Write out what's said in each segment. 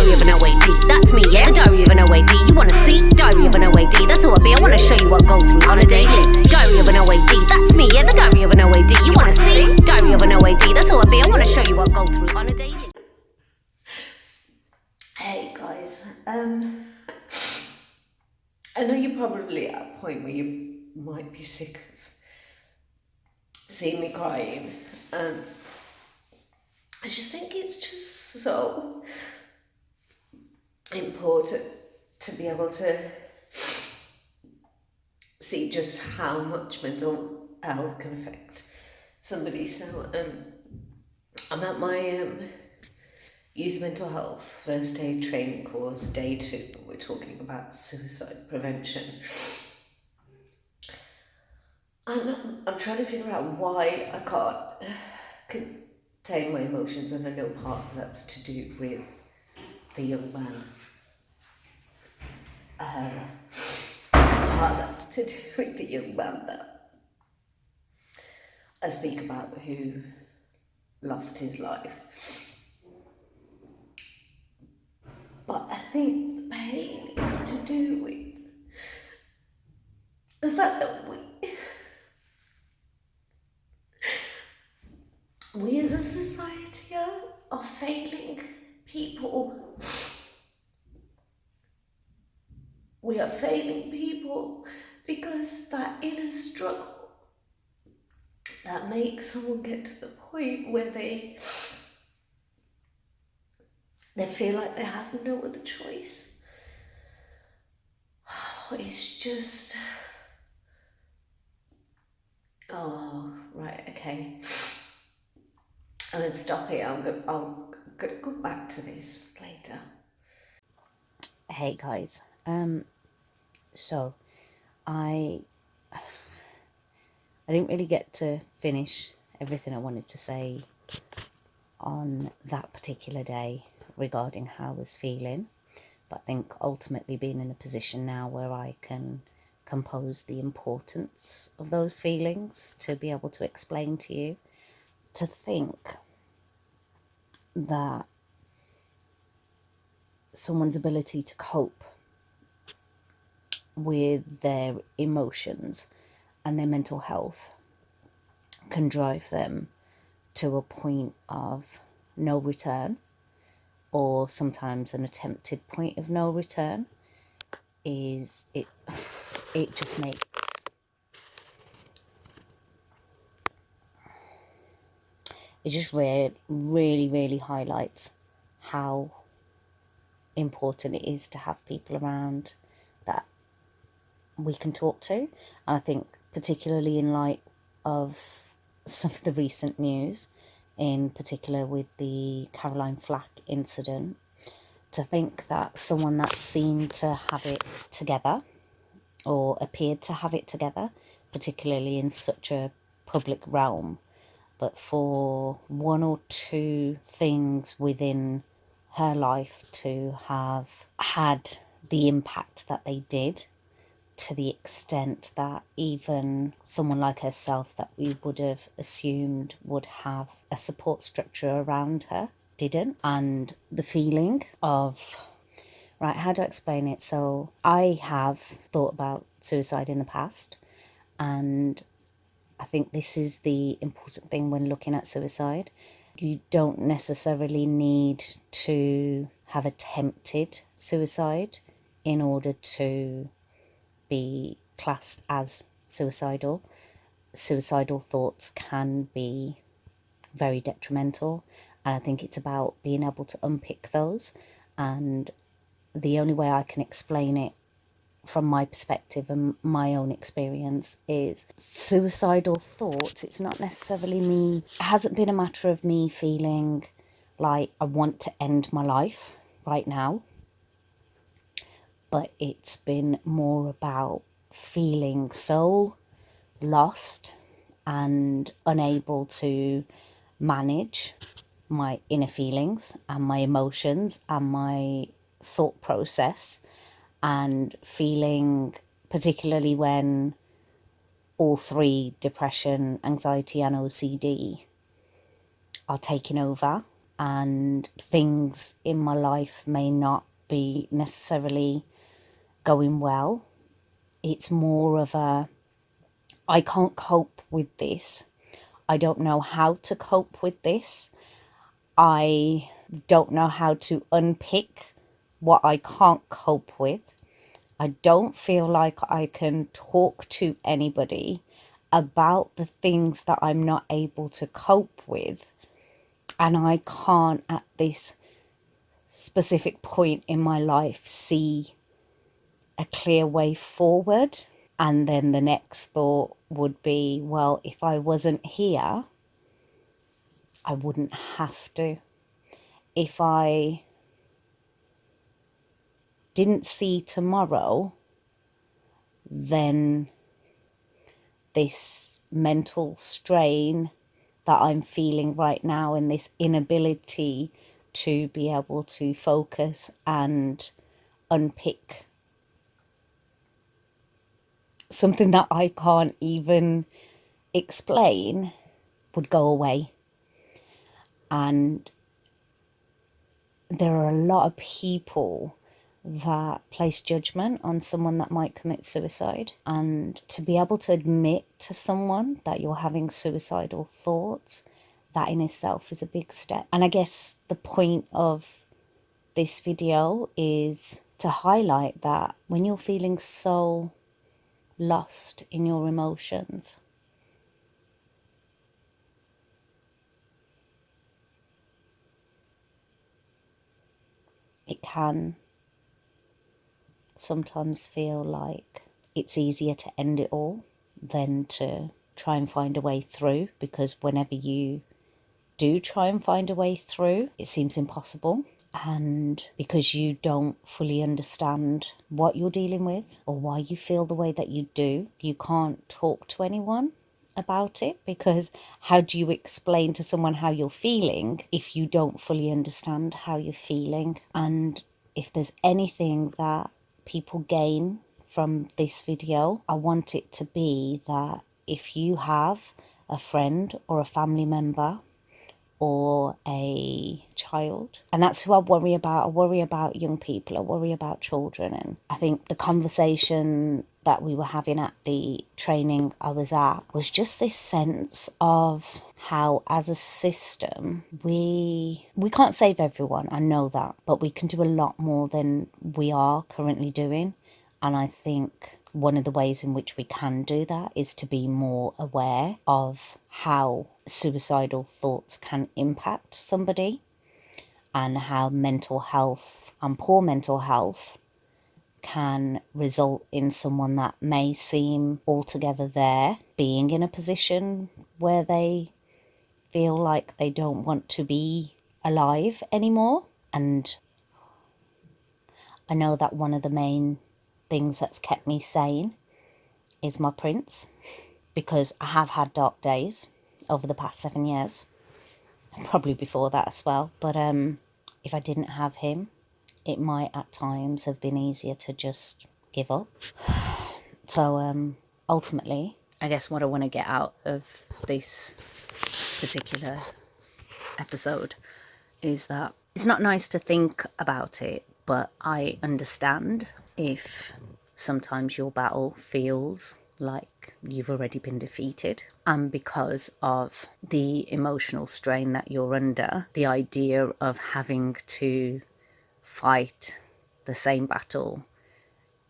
Diary of an OAD, that's me, yeah. The diary of an OAD, you wanna see? Diary of an OAD, that's who I be. I wanna show you what I go through on a daily. Diary of an OAD, that's me, yeah. The diary of an OAD, you wanna see? Diary of an OAD, that's who I be. I wanna show you what I go through on a daily. Hey guys, I know you're probably at a point where you might be sick of seeing me crying. I just think it's just so important to be able to see just how much mental health can affect somebody. So I'm at my youth mental health first aid training course, day 2. We're talking about suicide prevention. And I'm trying to figure out why I can't contain my emotions, and I know part of that's to do with the young man. Part of that's to do with the young man that I speak about, who lost his life. But I think the pain is to do with the fact that we as a society are failing people. We are failing people because that inner struggle that makes someone get to the point where they feel like they have no other choice. It's just... Oh, right, okay. I'm going to stop here. I'll go back to this later. Hey guys, so I didn't really get to finish everything I wanted to say on that particular day regarding how I was feeling, but I think ultimately being in a position now where I can compose the importance of those feelings to be able to explain to you, to think that someone's ability to cope with their emotions and their mental health can drive them to a point of no return, or sometimes an attempted point of no return, is it just makes it just really highlights how important it is to have people around that we can talk to. And I think particularly in light of some of the recent news, in particular with the Caroline Flack incident, to think that someone that seemed to have it together or appeared to have it together, particularly in such a public realm, but for one or two things within her life to have had the impact that they did, to the extent that even someone like herself that we would have assumed would have a support structure around her didn't. And the feeling of, right, how do I explain it? So I have thought about suicide in the past, and I think this is the important thing when looking at suicide. You don't necessarily need to have attempted suicide in order to be classed as suicidal. Suicidal thoughts can be very detrimental, and I think it's about being able to unpick those. And the only way I can explain it from my perspective and my own experience is suicidal thoughts. It's not necessarily me. It hasn't been a matter of me feeling like I want to end my life right now, but it's been more about feeling so lost and unable to manage my inner feelings and my emotions and my thought process, and feeling, particularly when all three, depression, anxiety and OCD, are taking over and things in my life may not be necessarily going well. It's more of I can't cope with this. I don't know how to cope with this. I don't know how to unpick what I can't cope with. I don't feel like I can talk to anybody about the things that I'm not able to cope with. And I can't at this specific point in my life see a clear way forward. And then the next thought would be, well, if I wasn't here, I wouldn't have to. If I didn't see tomorrow, then this mental strain that I'm feeling right now and this inability to be able to focus and unpick something that I can't even explain would go away. And there are a lot of people that place judgment on someone that might commit suicide, and to be able to admit to someone that you're having suicidal thoughts, that in itself is a big step. And I guess the point of this video is to highlight that when you're feeling so lost in your emotions, it can sometimes feel like it's easier to end it all than to try and find a way through, because whenever you do try and find a way through, it seems impossible. And because you don't fully understand what you're dealing with or why you feel the way that you do, you can't talk to anyone about it, because how do you explain to someone how you're feeling if you don't fully understand how you're feeling? And if there's anything that people gain from this video, I want it to be that if you have a friend or a family member or a child, and that's who I worry about. I worry about young people, I worry about children. And I think the conversation that we were having at the training I was at was just this sense of how as a system we can't save everyone, I know that, but we can do a lot more than we are currently doing. And I think one of the ways in which we can do that is to be more aware of how suicidal thoughts can impact somebody, and how mental health and poor mental health can result in someone that may seem altogether there being in a position where they feel like they don't want to be alive anymore. And I know that one of the main things that's kept me sane is my prince, because I have had dark days over the past 7 years, probably before that as well. But if I didn't have him, it might at times have been easier to just give up. So ultimately, I guess what I want to get out of this particular episode is that it's not nice to think about it, but I understand if sometimes your battle feels like you've already been defeated, and because of the emotional strain that you're under, the idea of having to fight the same battle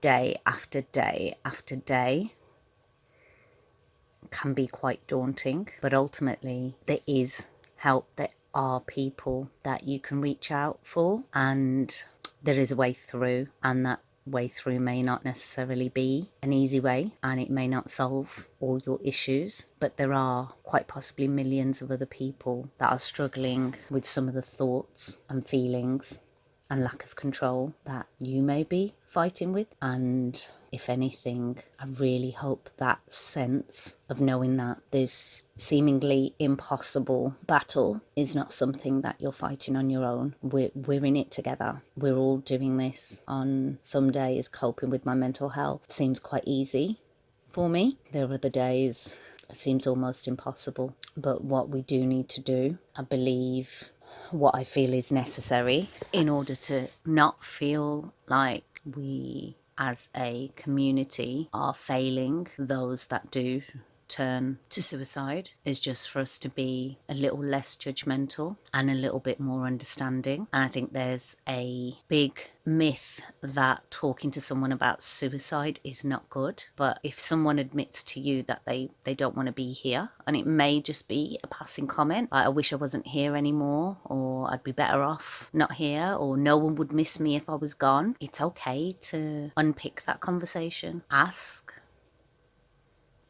day after day after day can be quite daunting. But ultimately there is help, there are people that you can reach out for, and there is a way through, and that way through may not necessarily be an easy way, and it may not solve all your issues, but there are quite possibly millions of other people that are struggling with some of the thoughts and feelings and lack of control that you may be fighting with. And if anything, I really hope that sense of knowing that this seemingly impossible battle is not something that you're fighting on your own. We're in it together. We're all doing this. On some days, coping with my mental health seems quite easy for me. There are other days it seems almost impossible. But what we do need to do, I believe, what I feel is necessary in order to not feel like we as a community are failing those that do turn to suicide, is just for us to be a little less judgmental and a little bit more understanding. And I think there's a big myth that talking to someone about suicide is not good. But if someone admits to you that they don't want to be here, and it may just be a passing comment, like, I wish I wasn't here anymore, or I'd be better off not here, or no one would miss me if I was gone, it's okay to unpick that conversation. Ask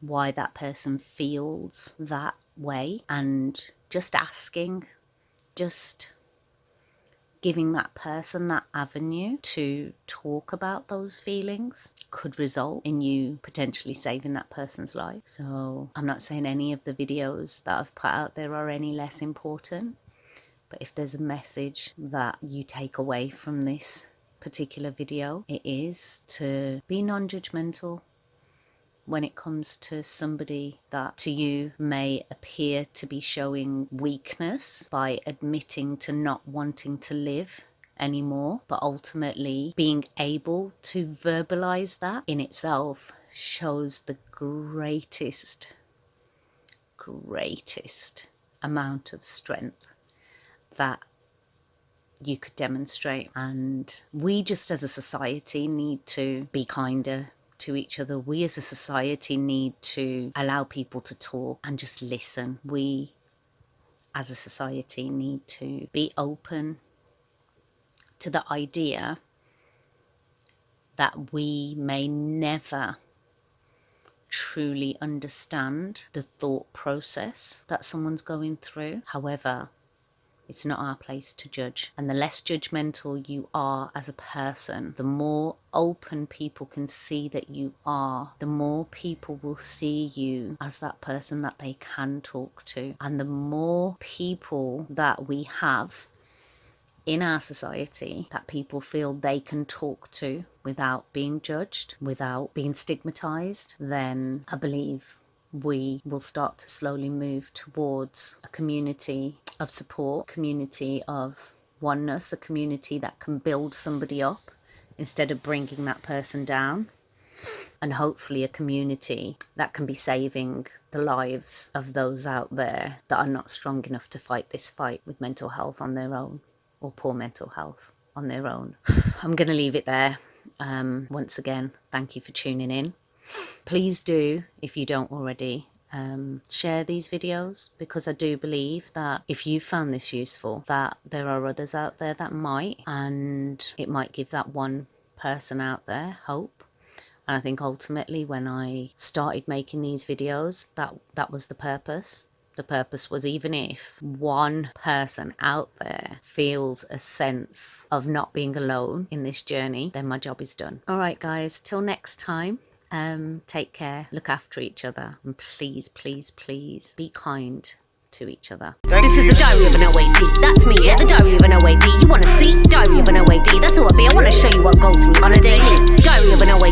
why that person feels that way, and just asking, just giving that person that avenue to talk about those feelings could result in you potentially saving that person's life. So I'm not saying any of the videos that I've put out there are any less important, but if there's a message that you take away from this particular video, it is to be non-judgmental when it comes to somebody that to you may appear to be showing weakness by admitting to not wanting to live anymore, but ultimately being able to verbalize that in itself shows the greatest amount of strength that you could demonstrate. And we just as a society need to be kinder to each other. We as a society need to allow people to talk and just listen. We as a society need to be open to the idea that we may never truly understand the thought process that someone's going through. However, it's not our place to judge. And the less judgmental you are as a person, the more open people can see that you are, the more people will see you as that person that they can talk to. And the more people that we have in our society that people feel they can talk to without being judged, without being stigmatized, then I believe we will start to slowly move towards a community of support, community of oneness, a community that can build somebody up instead of bringing that person down, and hopefully a community that can be saving the lives of those out there that are not strong enough to fight this fight with mental health on their own, or poor mental health on their own. I'm going to leave it there. Once again, thank you for tuning in. Please do, if you don't already, share these videos, because I do believe that if you found this useful, that there are others out there that might, and it might give that one person out there hope. And I think ultimately when I started making these videos, that was the purpose. The purpose was, even if one person out there feels a sense of not being alone in this journey, then my job is done. All right, guys, till next time. Take care, look after each other, and please, please, please be kind to each other. This is the Diary of an OAD. That's me, yeah, the Diary of an OAD. You wanna see? Diary of an OAD. That's who I be. I wanna show you what I go through on a daily. Diary of an OAD.